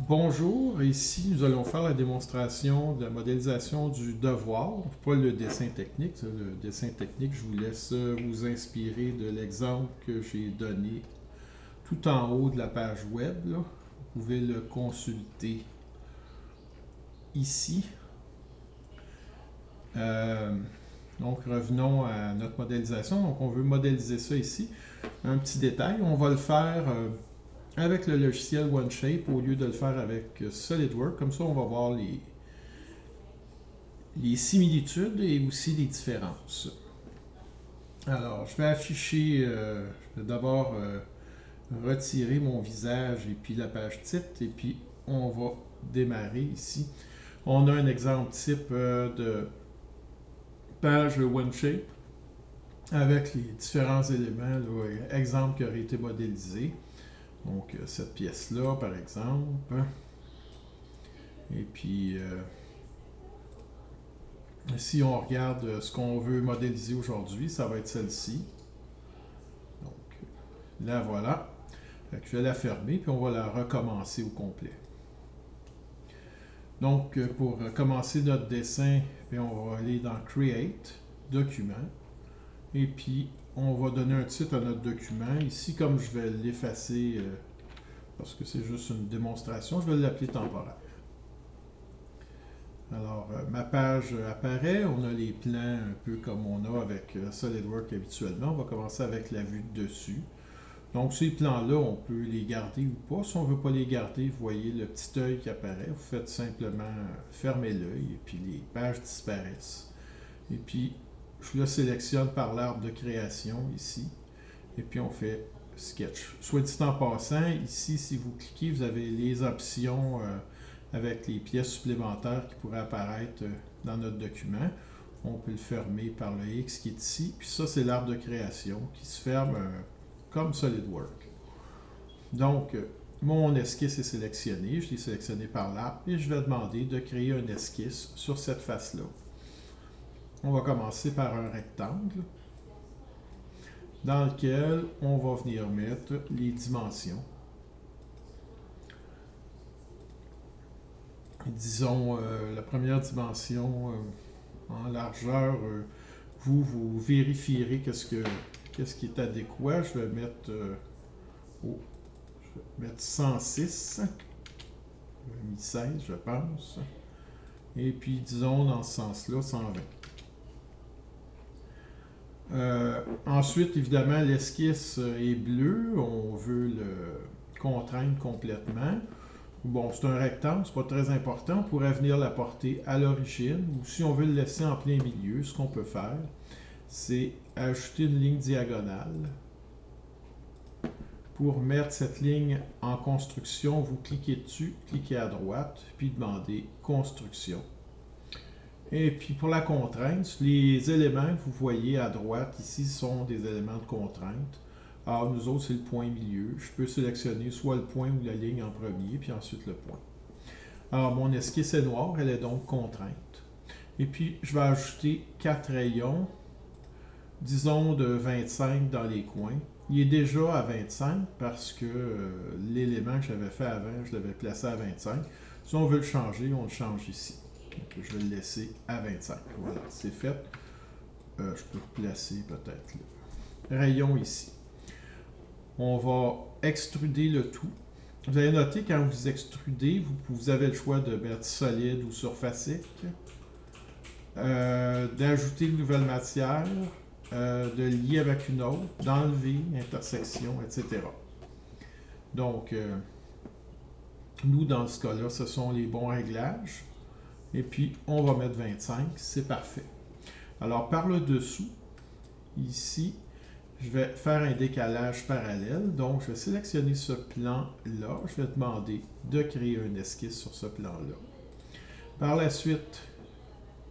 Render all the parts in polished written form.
Bonjour, ici nous allons faire la démonstration de la modélisation du devoir, pas le dessin technique. Le dessin technique, je vous laisse vous inspirer de l'exemple que j'ai donné tout en haut de la page web. Là. Vous pouvez le consulter ici. Donc revenons à notre modélisation. Donc on veut modéliser ça ici. Un petit détail, on va le faire avec le logiciel OneShape au lieu de le faire avec SolidWorks. Comme ça, on va voir les similitudes et aussi les différences. Alors, je vais afficher, je vais d'abord retirer mon visage et puis la page titre, et puis on va démarrer ici. On a un exemple type de page OneShape avec les différents éléments, là, exemple qui aurait été modélisé. Donc, cette pièce-là, par exemple. Et puis, si on regarde ce qu'on veut modéliser aujourd'hui, ça va être celle-ci. Donc, là, voilà. Je vais la fermer, puis on va la recommencer au complet. Donc, pour commencer notre dessin, on va aller dans Create, Document, et puis on va donner un titre à notre document. Ici, comme je vais l'effacer, parce que c'est juste une démonstration, je vais l'appeler temporaire. Alors, ma page apparaît, on a les plans un peu comme on a avec SolidWorks habituellement. On va commencer avec la vue de dessus. Donc, ces plans-là, on peut les garder ou pas. Si on ne veut pas les garder, vous voyez le petit œil qui apparaît. Vous faites simplement fermer l'œil et puis les pages disparaissent. Et puis, je le sélectionne par l'arbre de création ici. Et puis, on fait Sketch. Soit dit en passant, ici, si vous cliquez, vous avez les options avec les pièces supplémentaires qui pourraient apparaître dans notre document. On peut le fermer par le X qui est ici. Puis ça, c'est l'arbre de création qui se ferme comme SolidWorks. Donc, mon esquisse est sélectionné. Je l'ai sélectionné par l'arbre et je vais demander de créer un esquisse sur cette face-là. On va commencer par un rectangle dans lequel on va venir mettre les dimensions. Disons, la première dimension en largeur, vous vérifierez qu'est-ce qui est adéquat. Je vais mettre, je vais mettre 106. J'ai mis 16, je pense. Et puis, disons, dans ce sens-là, 120. Ensuite, évidemment, l'esquisse est bleue. On veut le contraindre complètement. Bon, c'est un rectangle, c'est pas très important. On pourrait venir la porter à l'origine. Ou si on veut le laisser en plein milieu, ce qu'on peut faire, c'est ajouter une ligne diagonale. Pour mettre cette ligne en construction, vous cliquez dessus, cliquez à droite, puis demandez Construction. Et puis pour la contrainte, les éléments que vous voyez à droite ici sont des éléments de contrainte. Alors nous autres, c'est le point milieu. Je peux sélectionner soit le point ou la ligne en premier, puis ensuite le point. Alors mon esquisse est noire, elle est donc contrainte. Et puis je vais ajouter 4 rayons, disons de 25 dans les coins. Il est déjà à 25 parce que l'élément que j'avais fait avant, je l'avais placé à 25. Si on veut le changer, on le change ici. Donc, je vais le laisser à 25. Voilà, c'est fait. Je peux replacer peut-être le rayon ici. On va extruder le tout. Vous allez noter, quand vous extrudez, vous avez le choix de mettre solide ou surfacique, d'ajouter une nouvelle matière, de lier avec une autre, d'enlever, intersection, etc. Donc, nous, dans ce cas-là, ce sont les bons réglages. Et puis, on va mettre 25, c'est parfait. Alors, par le dessous, ici, je vais faire un décalage parallèle. Donc, je vais sélectionner ce plan-là. Je vais demander de créer un esquisse sur ce plan-là. Par la suite,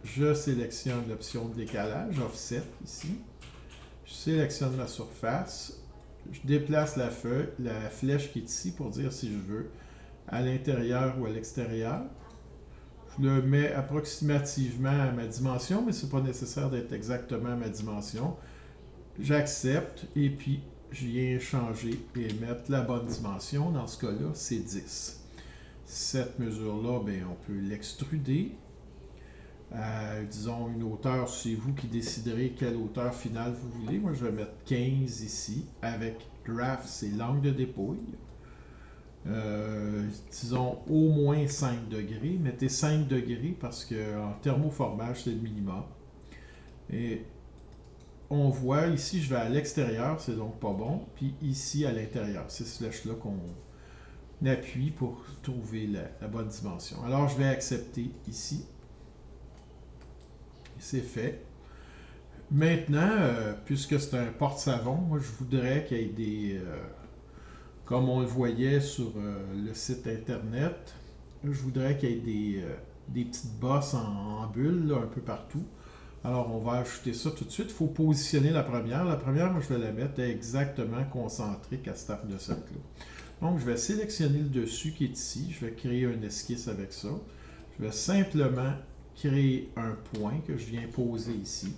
je sélectionne l'option de décalage, Offset, ici. Je sélectionne la surface. Je déplace la feuille, la flèche qui est ici pour dire si je veux à l'intérieur ou à l'extérieur. Je le mets approximativement à ma dimension, mais ce n'est pas nécessaire d'être exactement à ma dimension. J'accepte et puis je viens changer et mettre la bonne dimension. Dans ce cas-là, c'est 10. Cette mesure-là, ben, on peut l'extruder. Disons une hauteur, c'est vous qui déciderez quelle hauteur finale vous voulez. Moi, je vais mettre 15 ici. Avec draft, c'est l'angle de dépouille. Disons au moins 5 degrés. Mettez 5 degrés parce qu'en thermoformage, c'est le minimum. Et on voit ici, je vais à l'extérieur, c'est donc pas bon. Puis ici, à l'intérieur, c'est ce flèche-là qu'on appuie pour trouver la bonne dimension. Alors, je vais accepter ici. C'est fait. Maintenant, puisque c'est un porte-savon, moi, je voudrais qu'il y ait des... comme on le voyait sur le site internet, je voudrais qu'il y ait des petites bosses en bulles là, un peu partout. Alors, on va ajouter ça tout de suite. Il faut positionner la première. La première, moi, je vais la mettre exactement concentrique à cette arc de cercle-là. Donc, je vais sélectionner le dessus qui est ici. Je vais créer un esquisse avec ça. Je vais simplement créer un point que je viens poser ici.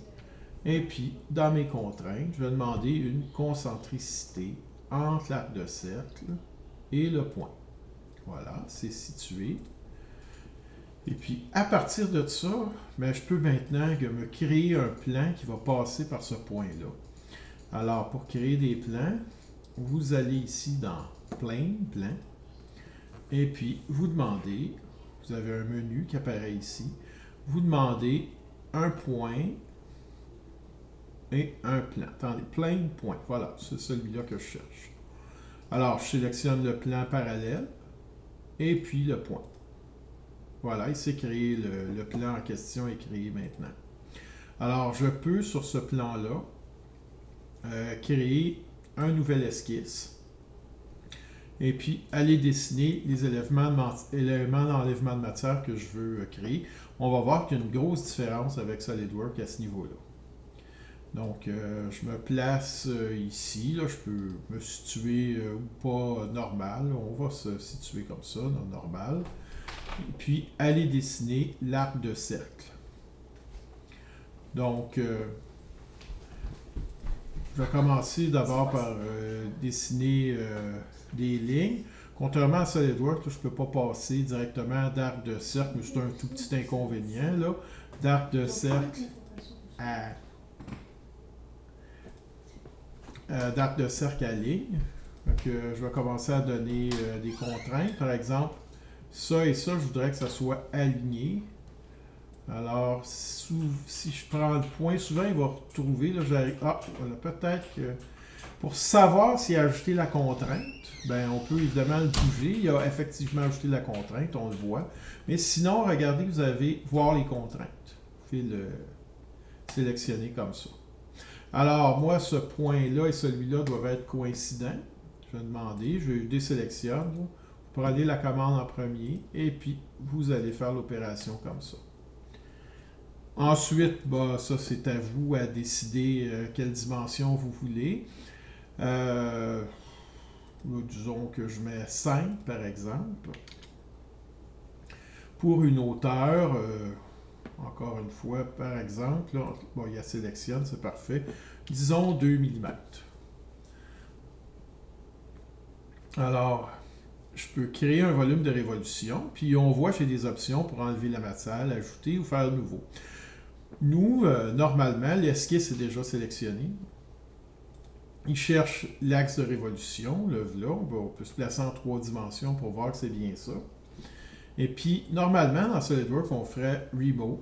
Et puis, dans mes contraintes, je vais demander une concentricité entre l'arc de cercle et le point. Voilà, c'est situé. Et puis, à partir de ça, ben, je peux maintenant me créer un plan qui va passer par ce point-là. Alors, pour créer des plans, vous allez ici dans Plane, Plan, et puis vous demandez, vous avez un menu qui apparaît ici, vous demandez un point et un plan. Attendez, Plane, point. Voilà, c'est celui-là que je cherche. Alors, je sélectionne le plan parallèle et puis le point. Voilà, il s'est créé, le plan en question est créé maintenant. Alors, je peux, sur ce plan-là, créer un nouvel esquisse et puis aller dessiner les éléments d'enlèvement de matière que je veux créer. On va voir qu'il y a une grosse différence avec SolidWorks à ce niveau-là. Donc, je me place ici. Là, je peux me situer ou pas normal. On va se situer comme ça, dans normal. Et puis, aller dessiner l'arc de cercle. Donc, je vais commencer d'abord par dessiner des lignes. Contrairement à SolidWorks, je ne peux pas passer directement d'arc de cercle, mais c'est un tout petit inconvénient, là. D'arc de cercle à ligne. Donc, je vais commencer à donner des contraintes. Par exemple, ça et ça, je voudrais que ça soit aligné. Alors, si je prends le point, souvent il va retrouver, là, j'arrive. Ah, voilà, peut-être que pour savoir s'il a ajouté la contrainte, ben, on peut évidemment le bouger. Il a effectivement ajouté la contrainte, on le voit. Mais sinon, regardez, vous avez voir les contraintes. Vous pouvez le sélectionner comme ça. Alors, moi, ce point-là et celui-là doivent être coïncidents. Je vais demander, je désélectionne. Vous prenez la commande en premier et puis vous allez faire l'opération comme ça. Ensuite, bah, ça c'est à vous à décider quelle dimension vous voulez. Disons que je mets 5 par exemple. Pour une hauteur, encore une fois, par exemple, là, bon, il y a sélectionne, c'est parfait. Disons 2 mm. Alors, je peux créer un volume de révolution, puis on voit j'ai des options pour enlever la matière, l'ajouter ou faire nouveau. Nous, normalement, l'esquisse est déjà sélectionné. Il cherche l'axe de révolution, le là, on peut se placer en 3 dimensions pour voir que c'est bien ça. Et puis, normalement, dans SolidWorks, on ferait Remove,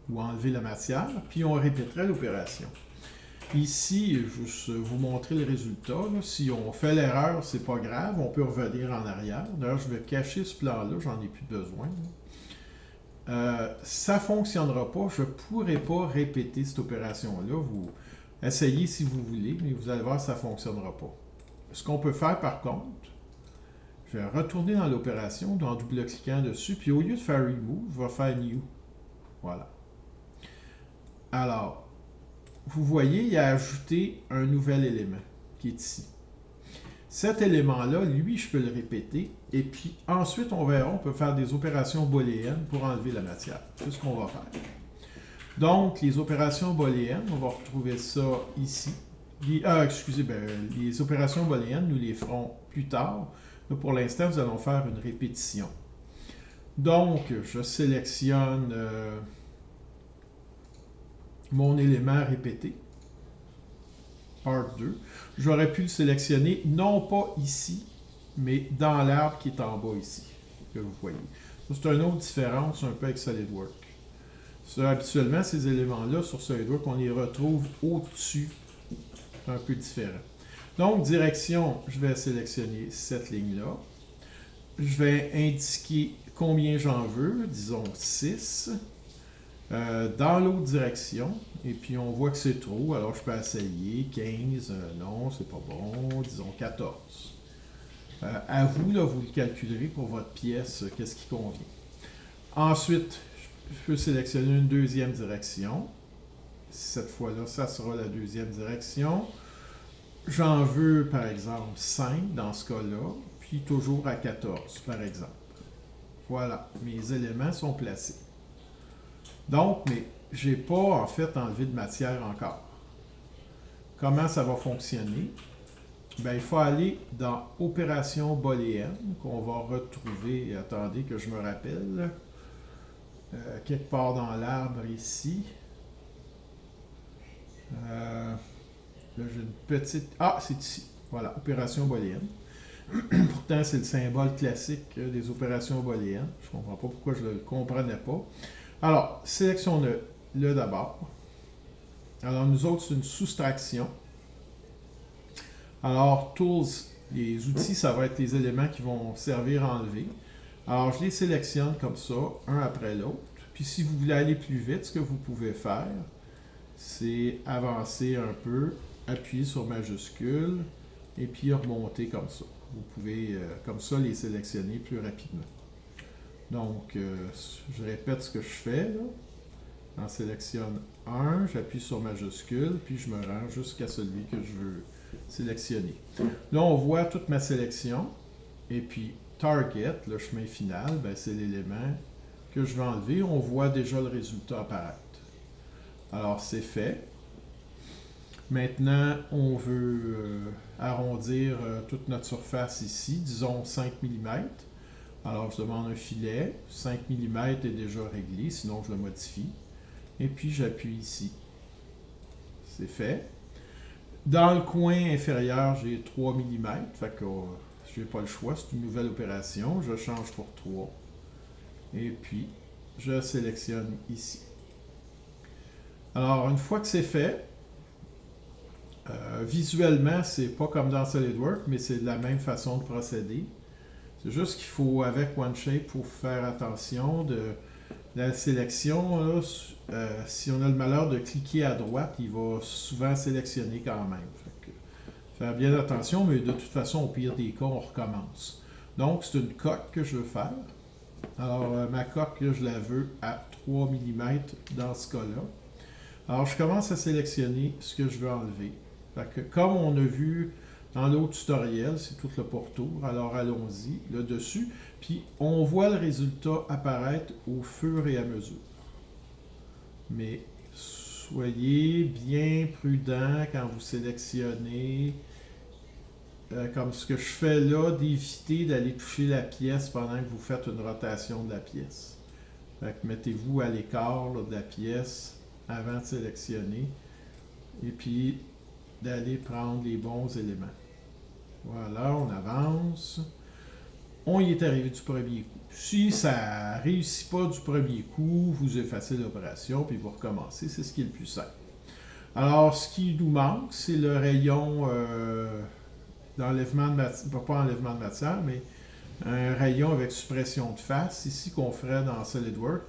ou enlever la matière, puis on répéterait l'opération. Ici, juste vous montrer le résultat. Là. Si on fait l'erreur, c'est pas grave, on peut revenir en arrière. D'ailleurs, je vais cacher ce plan-là, j'en ai plus besoin. Ça ne fonctionnera pas, je ne pourrai pas répéter cette opération-là. Vous essayez si vous voulez, mais vous allez voir que ça ne fonctionnera pas. Ce qu'on peut faire par contre, je vais retourner dans l'opération en double-cliquant dessus, puis au lieu de faire Remove, je vais faire New. Voilà. Alors, vous voyez, il a ajouté un nouvel élément qui est ici. Cet élément-là, lui, je peux le répéter. Et puis, ensuite, on verra, on peut faire des opérations booléennes pour enlever la matière. C'est ce qu'on va faire. Donc, les opérations booléennes, on va retrouver ça ici. Les opérations booléennes, nous les ferons plus tard. Là, pour l'instant, nous allons faire une répétition. Donc, je sélectionne mon élément répété, Part 2. J'aurais pu le sélectionner, non pas ici, mais dans l'arbre qui est en bas ici, que vous voyez. C'est une autre différence un peu avec SolidWorks. Habituellement, ces éléments-là, sur SolidWorks, on les retrouve au-dessus, un peu différent. Donc, direction, je vais sélectionner cette ligne-là. Je vais indiquer combien j'en veux, disons 6, dans l'autre direction. Et puis, on voit que c'est trop, alors je peux essayer 15, non, c'est pas bon, disons 14. À vous, là, vous le calculerez pour votre pièce, qu'est-ce qui convient. Ensuite, je peux sélectionner une deuxième direction. Cette fois-là, ça sera la deuxième direction. J'en veux, par exemple, 5 dans ce cas-là, puis toujours à 14, par exemple. Voilà, mes éléments sont placés. Donc, mais je n'ai pas, en fait, enlevé de matière encore. Comment ça va fonctionner? Bien, il faut aller dans Opération booléenne, qu'on va retrouver, attendez que je me rappelle, quelque part dans l'arbre ici. Là, j'ai une petite... Ah, c'est ici. Voilà, opération booléenne. Pourtant, c'est le symbole classique des opérations booléennes. Je ne comprends pas pourquoi je ne le comprenais pas. Alors, sélectionnons-le d'abord. Alors, nous autres, c'est une soustraction. Alors, Tools, les outils, ça va être les éléments qui vont servir à enlever. Alors, je les sélectionne comme ça, un après l'autre. Puis, si vous voulez aller plus vite, ce que vous pouvez faire, c'est avancer un peu, appuyer sur majuscule, et puis remonter comme ça. Vous pouvez, comme ça, les sélectionner plus rapidement. Donc, je répète ce que je fais, là. J'en sélectionne un, j'appuie sur majuscule, puis je me rends jusqu'à celui que je veux sélectionner. Là, on voit toute ma sélection, et puis Target, le chemin final, ben, c'est l'élément que je vais enlever. On voit déjà le résultat apparaître. Alors, c'est fait. Maintenant, on veut arrondir toute notre surface ici, disons 5 mm. Alors, je demande un filet. 5 mm est déjà réglé, sinon je le modifie. Et puis, j'appuie ici. C'est fait. Dans le coin inférieur, j'ai 3 mm. Fait que je n'ai pas le choix. C'est une nouvelle opération. Je change pour 3. Et puis, je sélectionne ici. Alors, une fois que c'est fait, visuellement, c'est pas comme dans SolidWorks, mais c'est la même façon de procéder. C'est juste qu'il faut, avec OneShape, pour faire attention de la sélection. Là, si on a le malheur de cliquer à droite, il va souvent sélectionner quand même. Fait que, faire bien attention, mais de toute façon, au pire des cas, on recommence. Donc, c'est une coque que je veux faire. Alors, ma coque, là, je la veux à 3 mm dans ce cas-là. Alors, je commence à sélectionner ce que je veux enlever. Fait que, comme on a vu dans l'autre tutoriel, c'est tout le pourtour. Alors, allons-y, là dessus. Puis, on voit le résultat apparaître au fur et à mesure. Mais, soyez bien prudent quand vous sélectionnez, comme ce que je fais là, d'éviter d'aller toucher la pièce pendant que vous faites une rotation de la pièce. Fait que mettez-vous à l'écart de la pièce avant de sélectionner. Et puis, d'aller prendre les bons éléments. Voilà, on avance. On y est arrivé du premier coup. Si ça ne réussit pas du premier coup, vous effacez l'opération puis vous recommencez. C'est ce qui est le plus simple. Alors, ce qui nous manque, c'est le rayon d'enlèvement de matière, pas enlèvement de matière, mais un rayon avec suppression de face, ici qu'on ferait dans SolidWorks.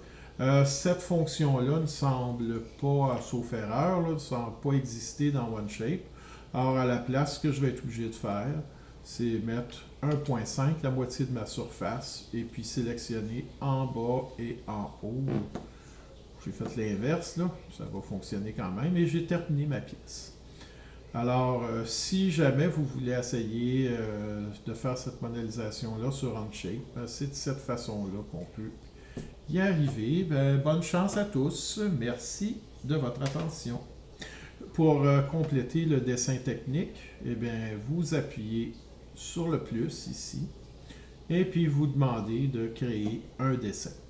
Cette fonction-là ne semble pas, sauf erreur, là, ne semble pas exister dans OneShape. Alors, à la place, ce que je vais être obligé de faire, c'est mettre 1.5, la moitié de ma surface, et puis sélectionner en bas et en haut. J'ai fait l'inverse, là, ça va fonctionner quand même, et j'ai terminé ma pièce. Alors, si jamais vous voulez essayer de faire cette modélisation-là sur OneShape, c'est de cette façon-là qu'on peut y arriver. Bonne chance à tous. Merci de votre attention. Pour compléter le dessin technique, vous appuyez sur le plus ici et puis vous demandez de créer un dessin.